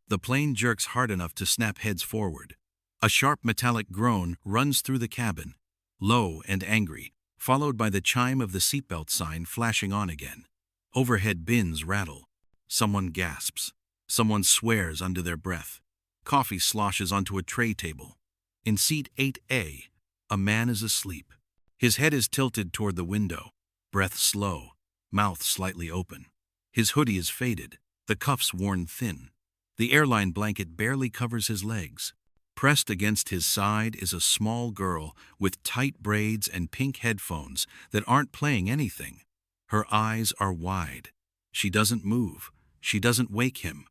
The plane jerks hard enough to snap heads forward. A sharp metallic groan runs through the cabin, low and angry, followed by the chime of the seatbelt sign flashing on again. Overhead bins rattle. Someone gasps. Someone swears under their breath. Coffee sloshes onto a tray table. In seat 8A, a man is asleep. His head is tilted toward the window, breath slow, mouth slightly open. His hoodie is faded, the cuffs worn thin. The airline blanket barely covers his legs. Pressed against his side is a small girl with tight braids and pink headphones that aren't playing anything. Her eyes are wide. She doesn't move. She doesn't wake him.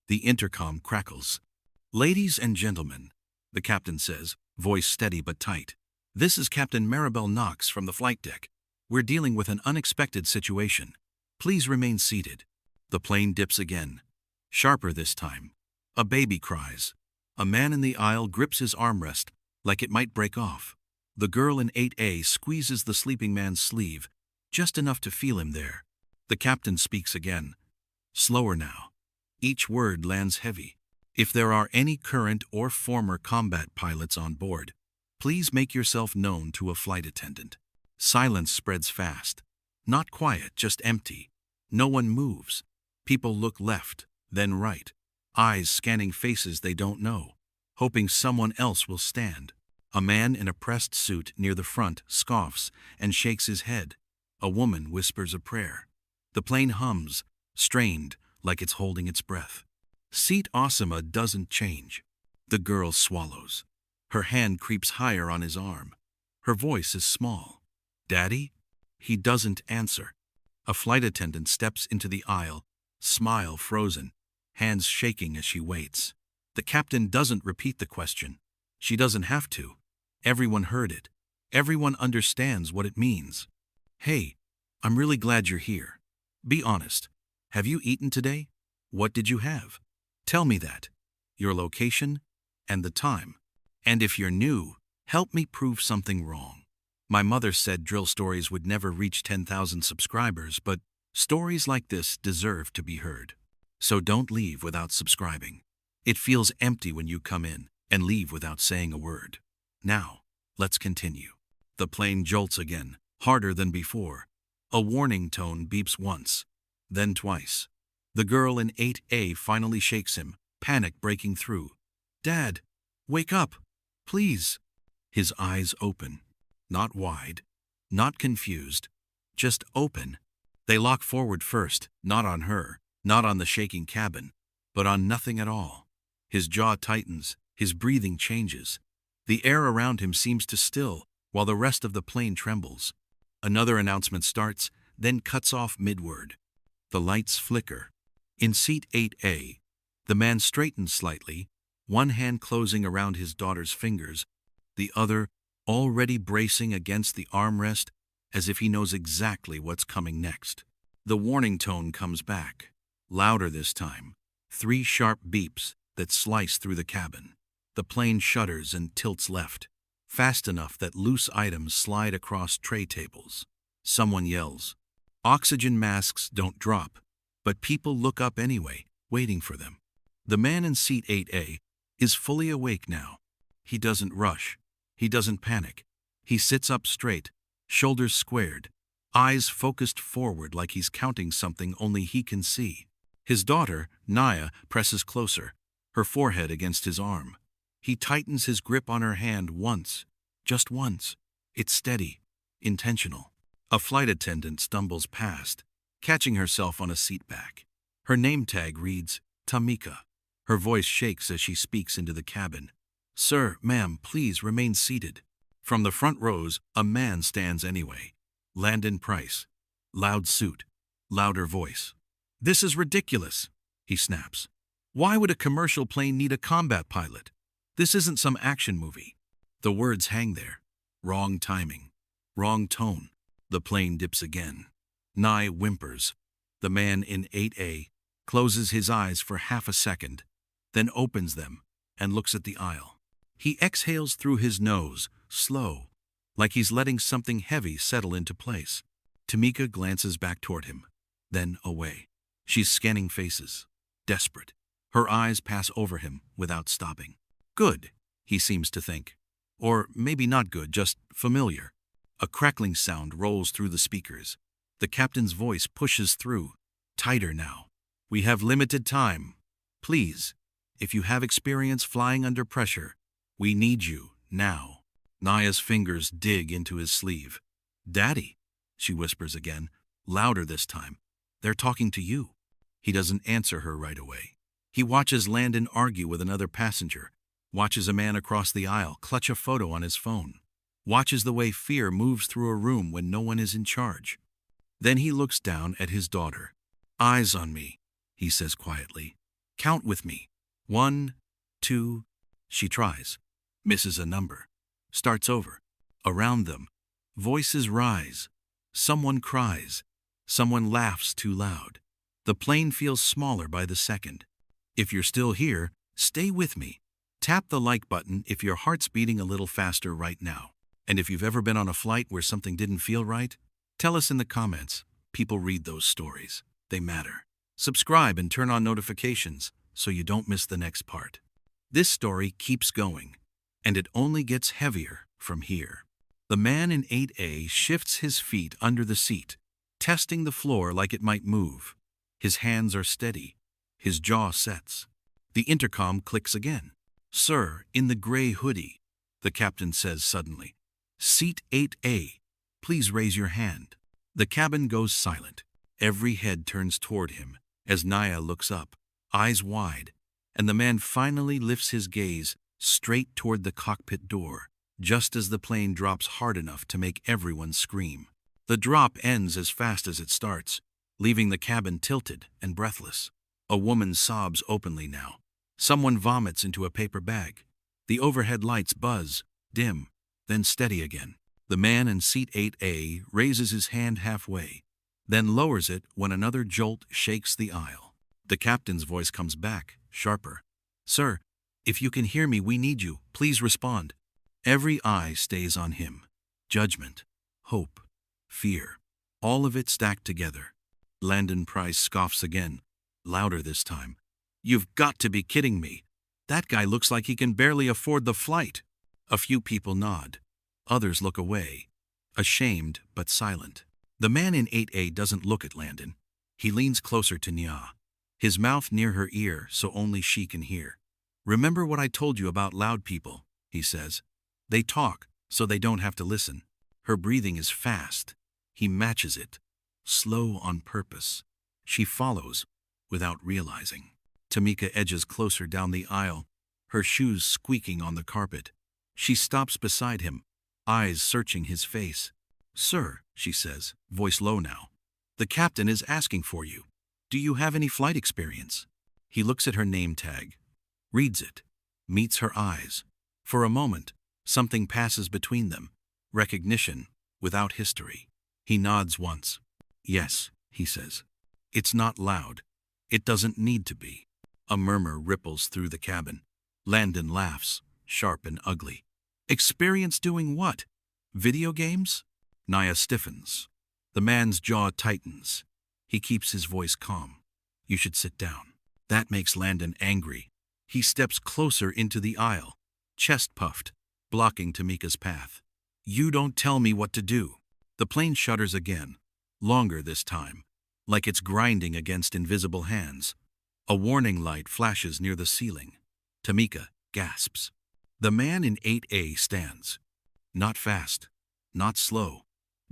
The intercom crackles. "Ladies and gentlemen," the captain says, voice steady but tight. "This is Captain Maribel Knox from the flight deck. We're dealing with an unexpected situation. Please remain seated." The plane dips again. Sharper this time. A baby cries. A man in the aisle grips his armrest like it might break off. The girl in 8A squeezes the sleeping man's sleeve, just enough to feel him there. The captain speaks again. Slower now. Each word lands heavy. "If there are any current or former combat pilots on board, please make yourself known to a flight attendant." Silence spreads fast. Not quiet, just empty. No one moves. People look left, then right, eyes scanning faces they don't know, hoping someone else will stand. A man in a pressed suit near the front scoffs and shakes his head. A woman whispers a prayer. The plane hums, strained, like it's holding its breath. Seat Osama doesn't change. The girl swallows. Her hand creeps higher on his arm. Her voice is small. "Daddy?" He doesn't answer. A flight attendant steps into the aisle, smile frozen, hands shaking as she waits. The captain doesn't repeat the question. She doesn't have to. Everyone heard it. Everyone understands what it means. "Hey, I'm really glad you're here. Be honest. Have you eaten today? What did you have? Tell me that. Your location and the time. And if you're new, help me prove something wrong. My mother said drill stories would never reach 10,000 subscribers, but stories like this deserve to be heard. So don't leave without subscribing. It feels empty when you come in and leave without saying a word. Now, let's continue." The plane jolts again, harder than before. A warning tone beeps once, then twice. The girl in 8A finally shakes him, panic breaking through. "Dad, wake up, please." His eyes open. Not wide, not confused, just open. They lock forward first, not on her, not on the shaking cabin, but on nothing at all. His jaw tightens, his breathing changes. The air around him seems to still, while the rest of the plane trembles. Another announcement starts, then cuts off mid-word. The lights flicker. In seat 8A, the man straightens slightly, one hand closing around his daughter's fingers, the other already bracing against the armrest as if he knows exactly what's coming next. The warning tone comes back, louder this time, 3 sharp beeps that slice through the cabin. The plane shudders and tilts left, fast enough that loose items slide across tray tables. Someone yells. Oxygen masks don't drop, but people look up anyway, waiting for them. The man in seat 8A is fully awake now. He doesn't rush. He doesn't panic. He sits up straight, shoulders squared, eyes focused forward like he's counting something only he can see. His daughter, Naya, presses closer, her forehead against his arm. He tightens his grip on her hand once, just once. It's steady, intentional. A flight attendant stumbles past, catching herself on a seat back. Her name tag reads, Tamika. Her voice shakes as she speaks into the cabin. "Sir, ma'am, please remain seated." From the front rows, a man stands anyway. Landon Price. Loud suit, louder voice. "This is ridiculous," he snaps. "Why would a commercial plane need a combat pilot? This isn't some action movie." The words hang there. Wrong timing. Wrong tone. The plane dips again. Nye whimpers. The man in 8A closes his eyes for half a second, then opens them and looks at the aisle. He exhales through his nose, slow, like he's letting something heavy settle into place. Tamika glances back toward him, then away. She's scanning faces, desperate. Her eyes pass over him without stopping. Good, he seems to think. Or maybe not good, just familiar. A crackling sound rolls through the speakers. The captain's voice pushes through, tighter now. We have limited time. Please, if you have experience flying under pressure, we need you, now. Naya's fingers dig into his sleeve. Daddy, she whispers again, louder this time. They're talking to you. He doesn't answer her right away. He watches Landon argue with another passenger, watches a man across the aisle clutch a photo on his phone, watches the way fear moves through a room when no one is in charge. Then he looks down at his daughter. Eyes on me, he says quietly. Count with me. 1, 2. She tries. Misses a number. Starts over. Around them, voices rise. Someone cries. Someone laughs too loud. The plane feels smaller by the second. If you're still here, stay with me. Tap the like button if your heart's beating a little faster right now. And if you've ever been on a flight where something didn't feel right, tell us in the comments. People read those stories. They matter. Subscribe and turn on notifications so you don't miss the next part. This story keeps going, and it only gets heavier from here. The man in 8A shifts his feet under the seat, testing the floor like it might move. His hands are steady. His jaw sets. The intercom clicks again. Sir, in the gray hoodie, the captain says suddenly. Seat 8A, please raise your hand. The cabin goes silent. Every head turns toward him as Naya looks up, eyes wide, and the man finally lifts his gaze straight toward the cockpit door, just as the plane drops hard enough to make everyone scream. The drop ends as fast as it starts, leaving the cabin tilted and breathless. A woman sobs openly now. Someone vomits into a paper bag. The overhead lights buzz, dim, then steady again. The man in seat 8A raises his hand halfway, then lowers it when another jolt shakes the aisle. The captain's voice comes back, sharper. Sir, if you can hear me, we need you. Please respond. Every eye stays on him. Judgment, hope, fear, all of it stacked together. Landon Price scoffs again, louder this time. You've got to be kidding me. That guy looks like he can barely afford the flight. A few people nod. Others look away, ashamed but silent. The man in 8A doesn't look at Landon. He leans closer to Nya, his mouth near her ear so only she can hear. Remember what I told you about loud people, he says. They talk so they don't have to listen. Her breathing is fast. He matches it, slow on purpose. She follows without realizing. Tamika edges closer down the aisle, her shoes squeaking on the carpet. She stops beside him, eyes searching his face. Sir, she says, voice low now. The captain is asking for you. Do you have any flight experience? He looks at her name tag, reads it, meets her eyes. For a moment, something passes between them, recognition without history. He nods once. Yes, he says. It's not loud. It doesn't need to be. A murmur ripples through the cabin. Landon laughs, sharp and ugly. Experience doing what? Video games? Naya stiffens. The man's jaw tightens. He keeps his voice calm. You should sit down. That makes Landon angry. He steps closer into the aisle, chest puffed, blocking Tamika's path. You don't tell me what to do. The plane shudders again, longer this time, like it's grinding against invisible hands. A warning light flashes near the ceiling. Tamika gasps. The man in 8A stands. Not fast, not slow,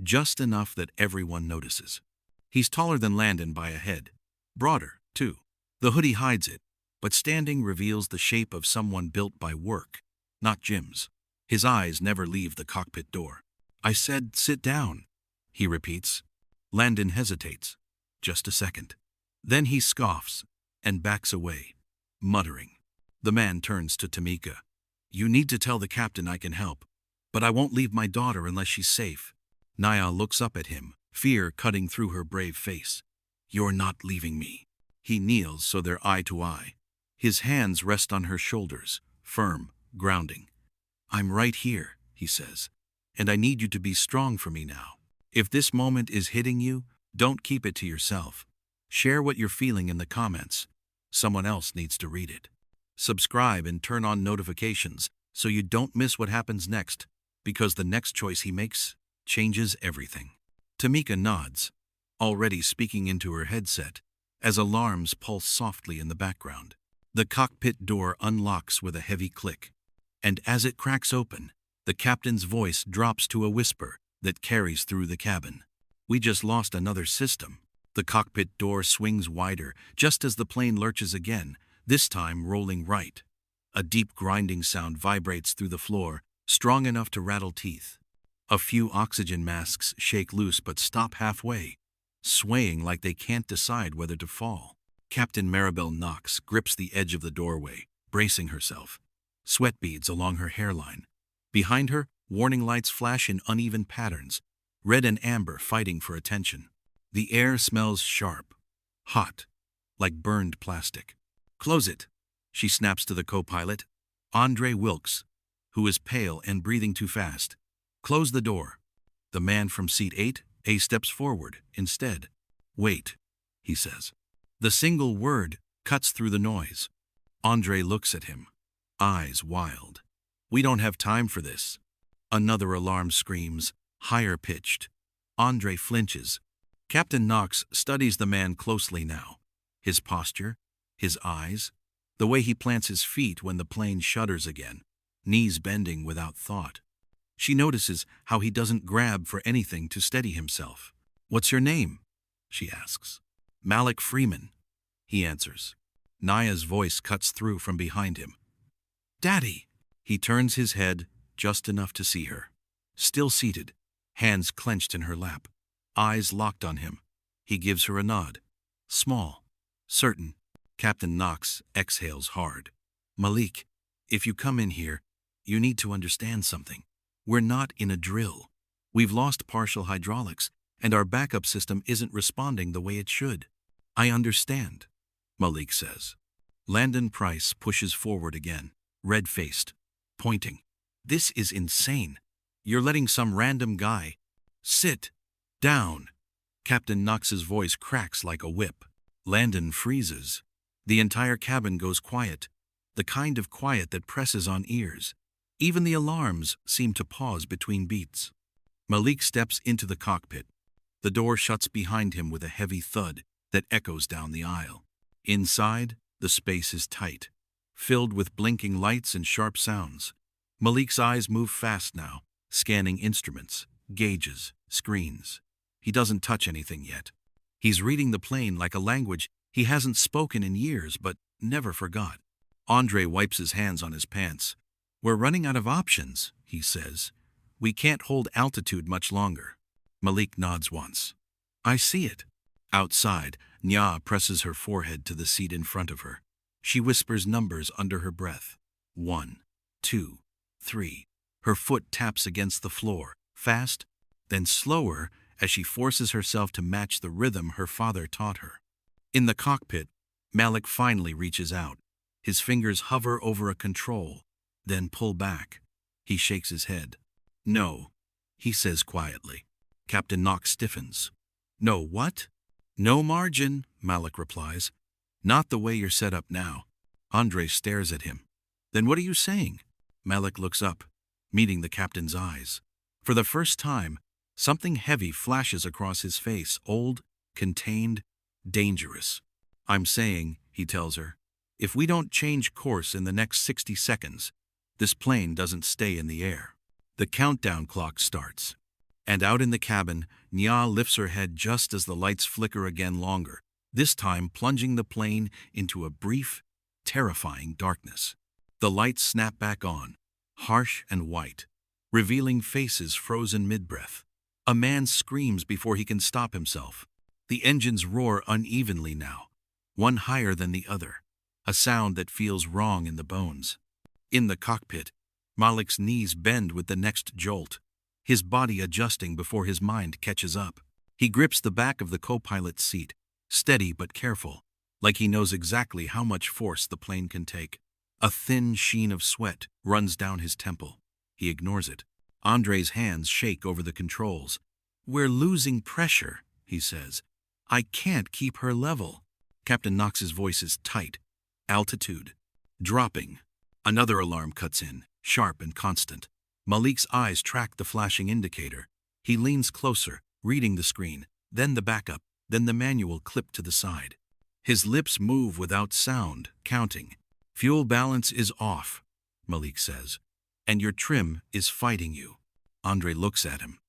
just enough that everyone notices. He's taller than Landon by a head. Broader, too. The hoodie hides it, but standing reveals the shape of someone built by work, not Jim's. His eyes never leave the cockpit door. I said, sit down, he repeats. Landon hesitates. Just a second. Then he scoffs and backs away, muttering. The man turns to Tamika. You need to tell the captain I can help, but I won't leave my daughter unless she's safe. Naya looks up at him, fear cutting through her brave face. You're not leaving me. He kneels so they're eye to eye. His hands rest on her shoulders, firm, grounding. I'm right here, he says, and I need you to be strong for me now. If this moment is hitting you, don't keep it to yourself. Share what you're feeling in the comments. Someone else needs to read it. Subscribe and turn on notifications so you don't miss what happens next, because the next choice he makes changes everything. Tamika nods, already speaking into her headset, as alarms pulse softly in the background. The cockpit door unlocks with a heavy click, and as it cracks open, the captain's voice drops to a whisper that carries through the cabin. "We just lost another system." The cockpit door swings wider just as the plane lurches again, this time rolling right. A deep grinding sound vibrates through the floor, strong enough to rattle teeth. A few oxygen masks shake loose but stop halfway, swaying like they can't decide whether to fall. Captain Maribel Knox grips the edge of the doorway, bracing herself. Sweat beads along her hairline. Behind her, warning lights flash in uneven patterns, red and amber fighting for attention. The air smells sharp, hot, like burned plastic. "Close it," she snaps to the co-pilot, Andre Wilkes, who is pale and breathing too fast. "Close the door." The man from seat 8A steps forward instead. "Wait," he says. The single word cuts through the noise. Andre looks at him, eyes wild. "We don't have time for this." Another alarm screams, higher pitched. Andre flinches. Captain Knox studies the man closely now. His posture, his eyes, the way he plants his feet when the plane shudders again, knees bending without thought. She notices how he doesn't grab for anything to steady himself. "What's your name?" she asks. "Malik Freeman," he answers. Naya's voice cuts through from behind him. "Daddy!" He turns his head just enough to see her. Still seated, hands clenched in her lap, eyes locked on him. He gives her a nod. Small, certain. Captain Knox exhales hard. "Malik, if you come in here, you need to understand something. We're not in a drill. We've lost partial hydraulics, and our backup system isn't responding the way it should." "I understand," Malik says. Landon Price pushes forward again, red-faced, pointing. "This is insane. You're letting some random guy—" "Sit down." Captain Knox's voice cracks like a whip. Landon freezes. The entire cabin goes quiet, the kind of quiet that presses on ears. Even the alarms seem to pause between beats. Malik steps into the cockpit. The door shuts behind him with a heavy thud that echoes down the aisle. Inside, the space is tight, filled with blinking lights and sharp sounds. Malik's eyes move fast now, scanning instruments, gauges, screens. He doesn't touch anything yet. He's reading the plane like a language he hasn't spoken in years but never forgot. Andre wipes his hands on his pants. "We're running out of options," he says. "We can't hold altitude much longer." Malik nods once. "I see it." Outside, Nya presses her forehead to the seat in front of her. She whispers numbers under her breath. 1, 2, 3. Her foot taps against the floor, fast, then slower as she forces herself to match the rhythm her father taught her. In the cockpit, Malik finally reaches out. His fingers hover over a control, then pull back. He shakes his head. "No," he says quietly. Captain Knox stiffens. "No what?" "No margin," Malik replies. "Not the way you're set up now." Andre stares at him. "Then what are you saying?" Malik looks up, meeting the captain's eyes. For the first time, something heavy flashes across his face, old, contained, dangerous. "I'm saying," he tells her, "if we don't change course in the next 60 seconds, this plane doesn't stay in the air." The countdown clock starts. And out in the cabin, Nya lifts her head just as the lights flicker again longer, this time plunging the plane into a brief, terrifying darkness. The lights snap back on, harsh and white, revealing faces frozen mid-breath. A man screams before he can stop himself. The engines roar unevenly now, one higher than the other, a sound that feels wrong in the bones. In the cockpit, Malik's knees bend with the next jolt, his body adjusting before his mind catches up. He grips the back of the co-pilot's seat, steady but careful, like he knows exactly how much force the plane can take. A thin sheen of sweat runs down his temple. He ignores it. Andre's hands shake over the controls. "We're losing pressure," he says. "I can't keep her level." Captain Knox's voice is tight. Altitude. Dropping. Another alarm cuts in, sharp and constant. Malik's eyes track the flashing indicator. He leans closer, reading the screen, then the backup, then the manual clipped to the side. His lips move without sound, counting. Fuel balance is off, Malik says. And your trim is fighting you. Andre looks at him.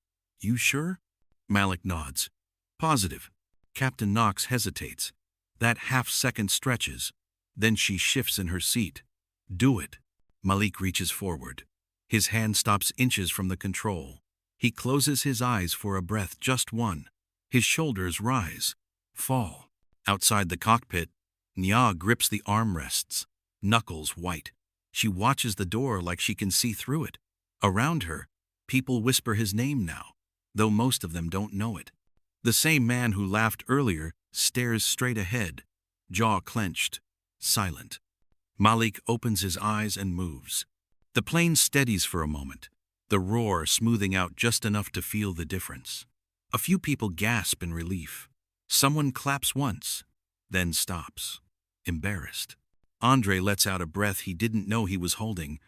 You sure? Malik nods. Positive. Captain Knox hesitates. That half-second stretches. Then she shifts in her seat. Do it. Malik reaches forward. His hand stops inches from the control. He closes his eyes for a breath, just one. His shoulders rise, fall. Outside the cockpit, Nya grips the armrests, knuckles white. She watches the door like she can see through it. Around her, people whisper his name now, though most of them don't know it. The same man who laughed earlier stares straight ahead, jaw clenched, silent. Malik opens his eyes and moves. The plane steadies for a moment, the roar smoothing out just enough to feel the difference. A few people gasp in relief. Someone claps once, then stops, embarrassed. Andre lets out a breath he didn't know he was holding.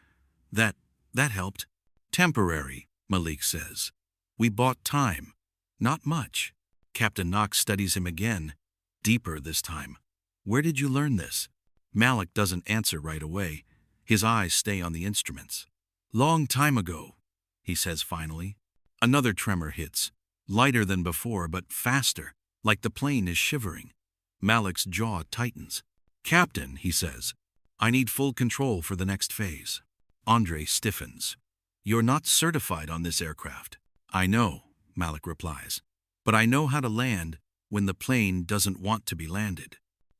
That helped. Temporary, Malik says. We bought time. Not much. Captain Knox studies him again, deeper this time. Where did you learn this? Malik doesn't answer right away. His eyes stay on the instruments. Long time ago, he says finally. Another tremor hits, lighter than before but faster, like the plane is shivering. Malik's jaw tightens. Captain, he says, I need full control for the next phase. Andre stiffens. You're not certified on this aircraft. I know, Malik replies. But I know how to land when the plane doesn't want to be landed.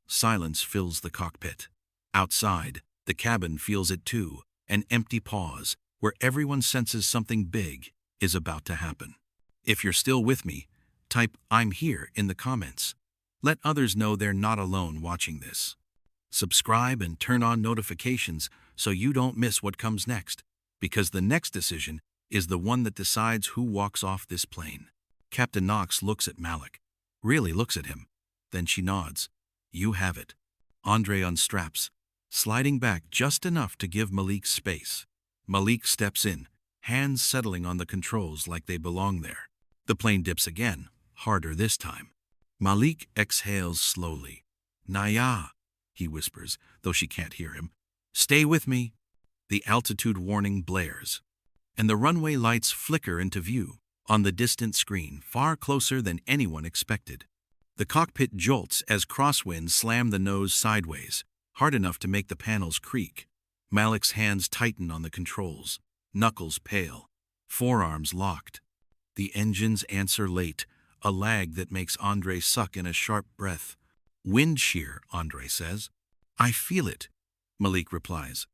Silence fills the cockpit. Outside, the cabin feels it too, an empty pause where everyone senses something big is about to happen. If you're still with me, type I'm here in the comments. Let others know they're not alone watching this. Subscribe and turn on notifications so you don't miss what comes next, because the next decision is the one that decides who walks off this plane. Captain Knox looks at Malik, really looks at him. Then she nods. You have it. Andre unstraps, sliding back just enough to give Malik space. Malik steps in, hands settling on the controls like they belong there. The plane dips again, harder this time. Malik exhales slowly. Naya, he whispers, though she can't hear him. Stay with me. The altitude warning blares, and the runway lights flicker into view on the distant screen, far closer than anyone expected. The cockpit jolts as crosswinds slam the nose sideways, hard enough to make the panels creak. Malik's hands tighten on the controls, knuckles pale, forearms locked. The engines answer late, a lag that makes Andre suck in a sharp breath. Wind shear, Andre says. I feel it, Malik replies,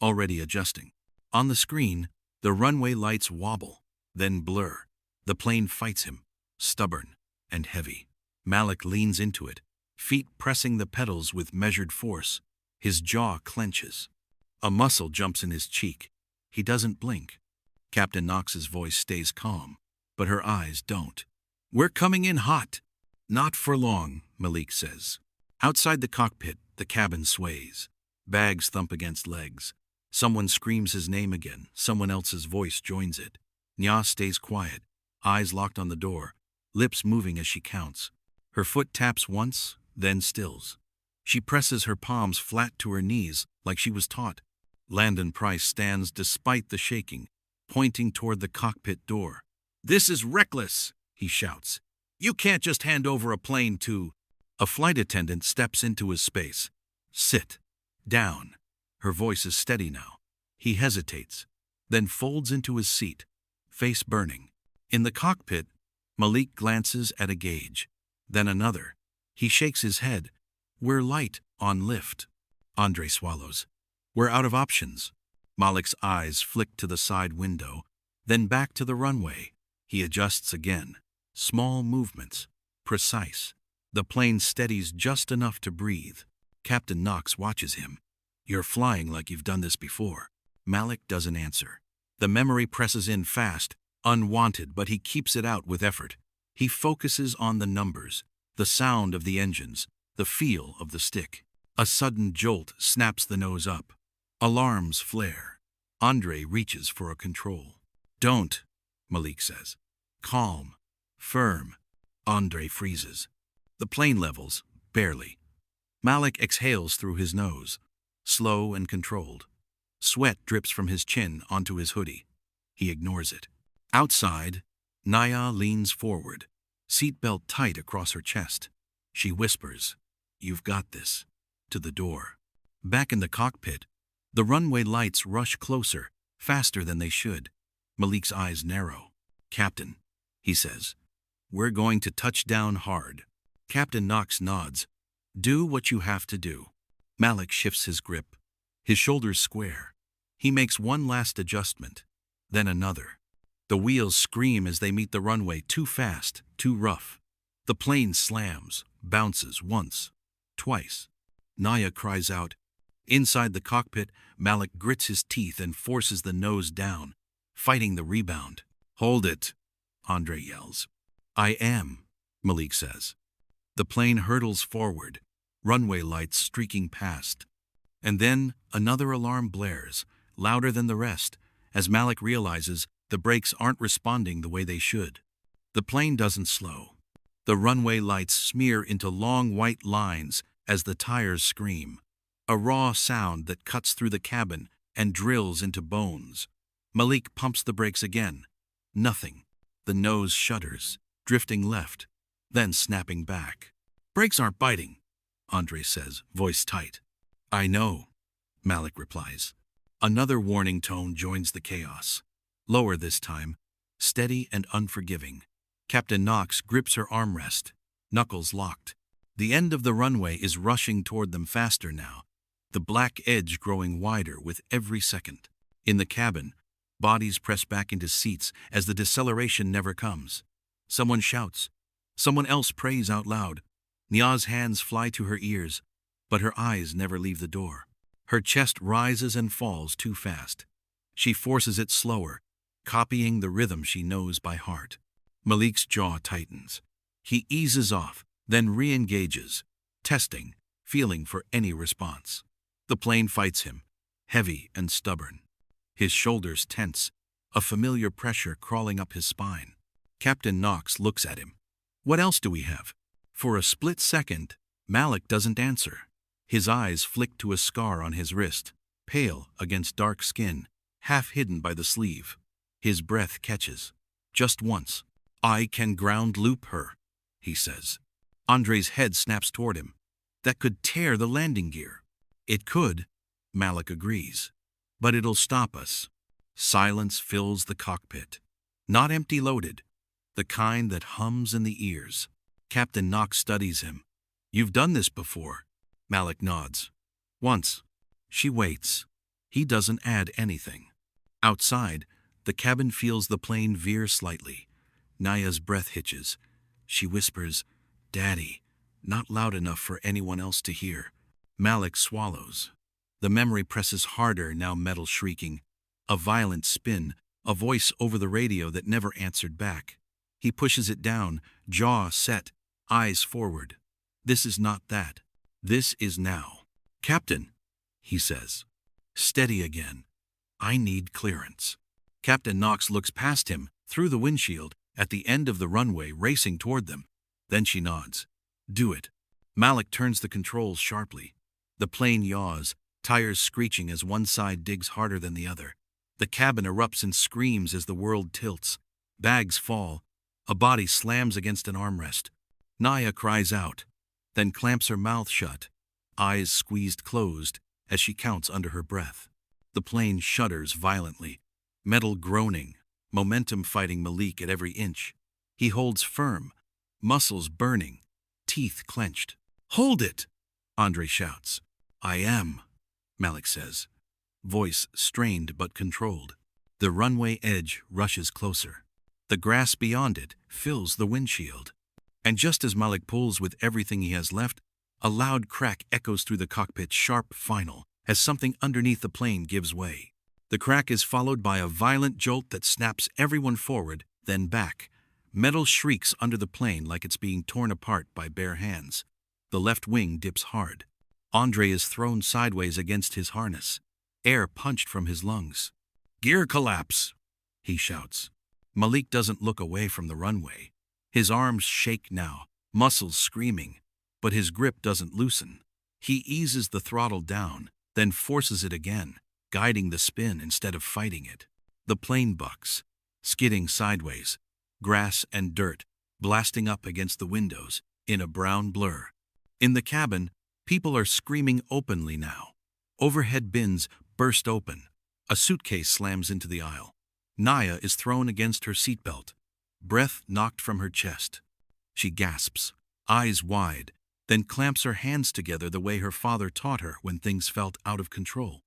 already adjusting. On the screen, the runway lights wobble, then blur. The plane fights him, stubborn and heavy. Malik leans into it, feet pressing the pedals with measured force. His jaw clenches. A muscle jumps in his cheek. He doesn't blink. Captain Knox's voice stays calm, but her eyes don't. We're coming in hot. Not for long, Malik says. Outside the cockpit, the cabin sways. Bags thump against legs. Someone screams his name again. Someone else's voice joins it. Nya stays quiet, eyes locked on the door, lips moving as she counts. Her foot taps once, then stills. She presses her palms flat to her knees like she was taught. Landon Price stands despite the shaking, pointing toward the cockpit door. This is reckless, he shouts. You can't just hand over a plane to... A flight attendant steps into his space. Sit. Down. Her voice is steady now. He hesitates, then folds into his seat, face burning. In the cockpit, Malik glances at a gauge, then another. He shakes his head. We're light on lift. Andre swallows. We're out of options. Malik's eyes flick to the side window, then back to the runway. He adjusts again. Small movements. Precise. The plane steadies just enough to breathe. Captain Knox watches him. You're flying like you've done this before. Malik doesn't answer. The memory presses in fast, unwanted, but he keeps it out with effort. He focuses on the numbers, the sound of the engines, the feel of the stick. A sudden jolt snaps the nose up. Alarms flare. Andre reaches for a control. "Don't," Malik says. "Calm. Firm." Andre freezes. The plane levels, barely. Malik exhales through his nose, slow and controlled. Sweat drips from his chin onto his hoodie. He ignores it. Outside, Naya leans forward, seatbelt tight across her chest. She whispers, "You've got this," to the door. Back in the cockpit, the runway lights rush closer, faster than they should. Malik's eyes narrow. "Captain," he says, "we're going to touch down hard." Captain Knox nods. "Do what you have to do." Malik shifts his grip. His shoulders square. He makes one last adjustment, then another. The wheels scream as they meet the runway, too fast, too rough. The plane slams, bounces once, twice. Naya cries out. Inside the cockpit, Malik grits his teeth and forces the nose down, fighting the rebound. "Hold it," Andre yells. "I am," Malik says. The plane hurtles forward, runway lights streaking past. And then another alarm blares, louder than the rest, as Malik realizes the brakes aren't responding the way they should. The plane doesn't slow. The runway lights smear into long white lines as the tires scream, a raw sound that cuts through the cabin and drills into bones. Malik pumps the brakes again. Nothing. The nose shudders, drifting left, then snapping back. "Brakes aren't biting," Andre says, voice tight. "I know," Malik replies. Another warning tone joins the chaos. Lower this time, steady and unforgiving. Captain Knox grips her armrest, knuckles locked. The end of the runway is rushing toward them faster now, the black edge growing wider with every second. In the cabin, bodies press back into seats as the deceleration never comes. Someone shouts. Someone else prays out loud. Nia's hands fly to her ears, but her eyes never leave the door. Her chest rises and falls too fast. She forces it slower, copying the rhythm she knows by heart. Malik's jaw tightens. He eases off, then re-engages, testing, feeling for any response. The plane fights him, heavy and stubborn. His shoulders tense, a familiar pressure crawling up his spine. Captain Knox looks at him. "What else do we have?" For a split second, Malik doesn't answer. His eyes flick to a scar on his wrist, pale against dark skin, half hidden by the sleeve. His breath catches. Just once. "I can ground loop her," he says. Andre's head snaps toward him. "That could tear the landing gear." "It could," Malik agrees. "But it'll stop us." Silence fills the cockpit. Not empty-loaded, the kind that hums in the ears. Captain Knox studies him. "You've done this before." Malik nods. "Once." She waits. He doesn't add anything. Outside, the cabin feels the plane veer slightly. Naya's breath hitches. She whispers, "Daddy," not loud enough for anyone else to hear. Malik swallows. The memory presses harder, now metal shrieking. A violent spin, a voice over the radio that never answered back. He pushes it down, jaw set, eyes forward. This is not that. This is now. "Captain," he says. Steady again. "I need clearance." Captain Knox looks past him, through the windshield, at the end of the runway racing toward them. Then she nods. "Do it." Malik turns the controls sharply. The plane yaws, tires screeching as one side digs harder than the other. The cabin erupts and screams as the world tilts. Bags fall. A body slams against an armrest. Naya cries out, then clamps her mouth shut, eyes squeezed closed as she counts under her breath. The plane shudders violently, metal groaning, momentum fighting Malik at every inch. He holds firm, muscles burning, teeth clenched. "Hold it!" Andre shouts. "I am," Malik says, voice strained but controlled. The runway edge rushes closer. The grass beyond it fills the windshield. And just as Malik pulls with everything he has left, a loud crack echoes through the cockpit's sharp final as something underneath the plane gives way. The crack is followed by a violent jolt that snaps everyone forward, then back. Metal shrieks under the plane like it's being torn apart by bare hands. The left wing dips hard. Andre is thrown sideways against his harness. Air punched from his lungs. "Gear collapse," he shouts. Malik doesn't look away from the runway. His arms shake now, muscles screaming, but his grip doesn't loosen. He eases the throttle down, then forces it again, guiding the spin instead of fighting it. The plane bucks, skidding sideways, grass and dirt blasting up against the windows in a brown blur. In the cabin, people are screaming openly now. Overhead bins burst open. A suitcase slams into the aisle. Naya is thrown against her seatbelt, breath knocked from her chest. She gasps, eyes wide, then clamps her hands together the way her father taught her when things felt out of control.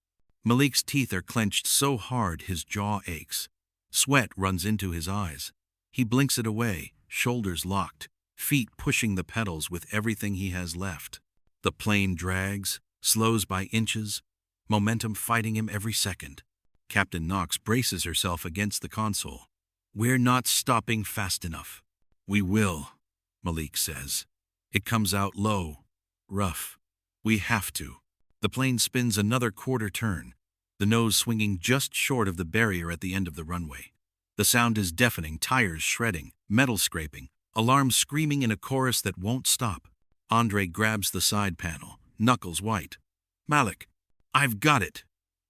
Malik's teeth are clenched so hard his jaw aches. Sweat runs into his eyes. He blinks it away, shoulders locked, feet pushing the pedals with everything he has left. The plane drags, slows by inches, momentum fighting him every second. Captain Knox braces herself against the console. "We're not stopping fast enough." "We will," Malik says. It comes out low, rough. "We have to." The plane spins another quarter turn, the nose swinging just short of the barrier at the end of the runway. The sound is deafening, tires shredding, metal scraping, alarms screaming in a chorus that won't stop. Andre grabs the side panel, knuckles white. "Malik, I've got it,"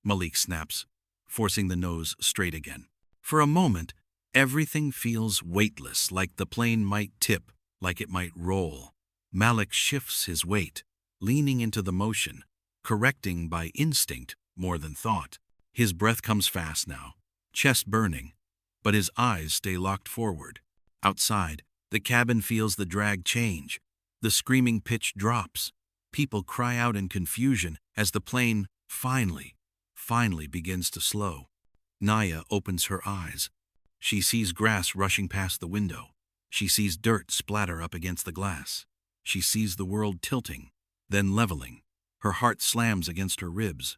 Malik snaps, forcing the nose straight again. For a moment, everything feels weightless, like the plane might tip, like it might roll. Malik shifts his weight, leaning into the motion, correcting by instinct more than thought. His breath comes fast now, chest burning, but his eyes stay locked forward. Outside, the cabin feels the drag change. The screaming pitch drops. People cry out in confusion as the plane finally begins to slow. Naya opens her eyes. She sees grass rushing past the window. She sees dirt splatter up against the glass. She sees the world tilting, then leveling. Her heart slams against her ribs.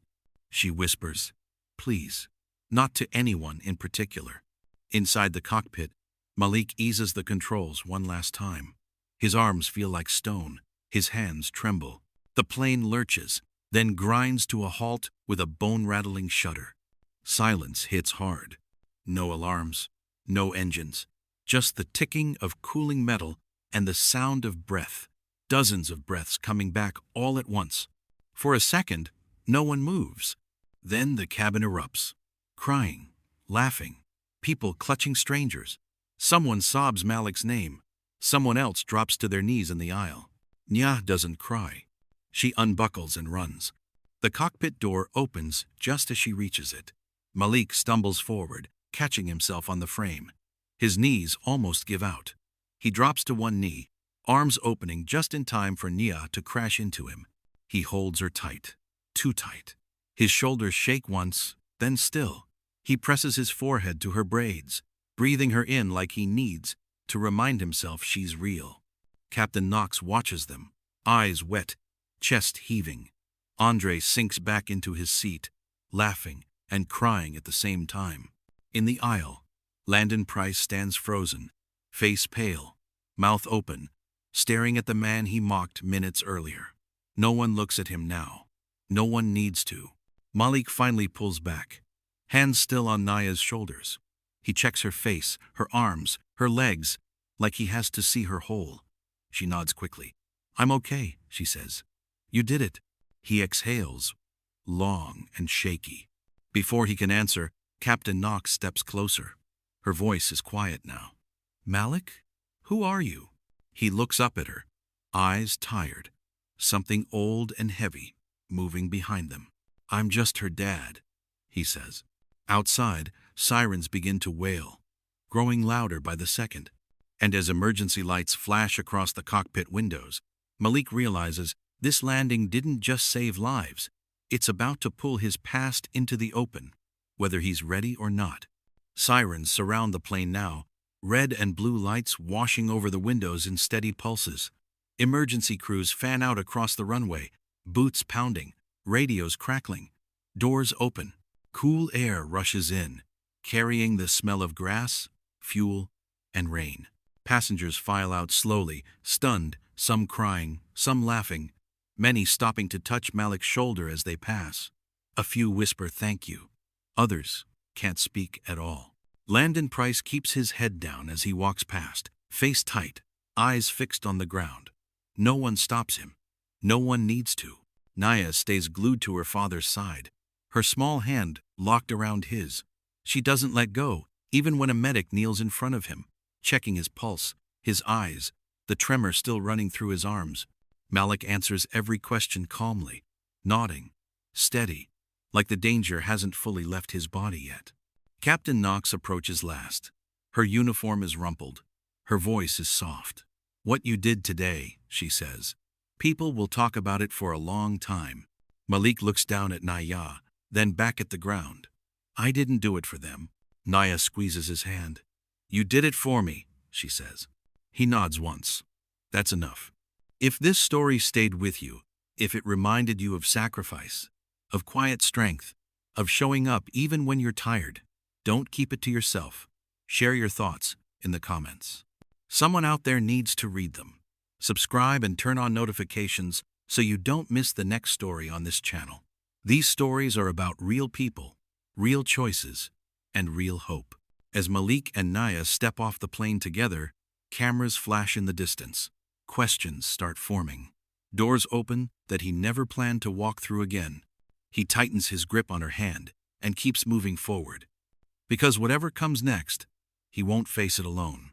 She whispers, "Please," not to anyone in particular. Inside the cockpit, Malik eases the controls one last time. His arms feel like stone. His hands tremble. The plane lurches, then grinds to a halt with a bone-rattling shudder. Silence hits hard. No alarms, no engines, just the ticking of cooling metal and the sound of breath. Dozens of breaths coming back all at once. For a second, no one moves. Then the cabin erupts. Crying, laughing, people clutching strangers. Someone sobs Malik's name. Someone else drops to their knees in the aisle. Nya doesn't cry. She unbuckles and runs. The cockpit door opens just as she reaches it. Malik stumbles forward, catching himself on the frame. His knees almost give out. He drops to one knee, arms opening just in time for Nya to crash into him. He holds her tight, too tight. His shoulders shake once, then still. He presses his forehead to her braids, breathing her in like he needs to remind himself she's real. Captain Knox watches them, eyes wet, chest heaving. Andre sinks back into his seat, laughing and crying at the same time. In the aisle, Landon Price stands frozen, face pale, mouth open, staring at the man he mocked minutes earlier. No one looks at him now. No one needs to. Malik finally pulls back, hands still on Naya's shoulders. He checks her face, her arms, her legs, like he has to see her whole. She nods quickly. "I'm okay," she says. "You did it." He exhales, long and shaky. Before he can answer, Captain Knox steps closer. Her voice is quiet now. "Malik? Who are you?" He looks up at her, eyes tired, something old and heavy moving behind them. "I'm just her dad," he says. Outside, sirens begin to wail, growing louder by the second. And as emergency lights flash across the cockpit windows, Malik realizes this landing didn't just save lives. It's about to pull his past into the open, whether he's ready or not. Sirens surround the plane now, red and blue lights washing over the windows in steady pulses. Emergency crews fan out across the runway, boots pounding, radios crackling. Doors open. Cool air rushes in, carrying the smell of grass, fuel, and rain. Passengers file out slowly, stunned, some crying, some laughing, many stopping to touch Malik's shoulder as they pass. A few whisper thank you. Others can't speak at all. Landon Price keeps his head down as he walks past, face tight, eyes fixed on the ground. No one stops him. No one needs to. Naya stays glued to her father's side, her small hand locked around his. She doesn't let go, even when a medic kneels in front of him, checking his pulse, his eyes, the tremor still running through his arms. Malik answers every question calmly, nodding, steady, like the danger hasn't fully left his body yet. Captain Knox approaches last. Her uniform is rumpled. Her voice is soft. What you did today, she says. People will talk about it for a long time. Malik looks down at Naya, then back at the ground. I didn't do it for them. Naya squeezes his hand. You did it for me, she says. He nods once. That's enough. If this story stayed with you, if it reminded you of sacrifice, of quiet strength, of showing up even when you're tired, don't keep it to yourself. Share your thoughts in the comments. Someone out there needs to read them. Subscribe and turn on notifications so you don't miss the next story on this channel. These stories are about real people, real choices, and real hope. As Malik and Naya step off the plane together, cameras flash in the distance. Questions start forming. Doors open that he never planned to walk through again. He tightens his grip on her hand and keeps moving forward. Because whatever comes next, he won't face it alone.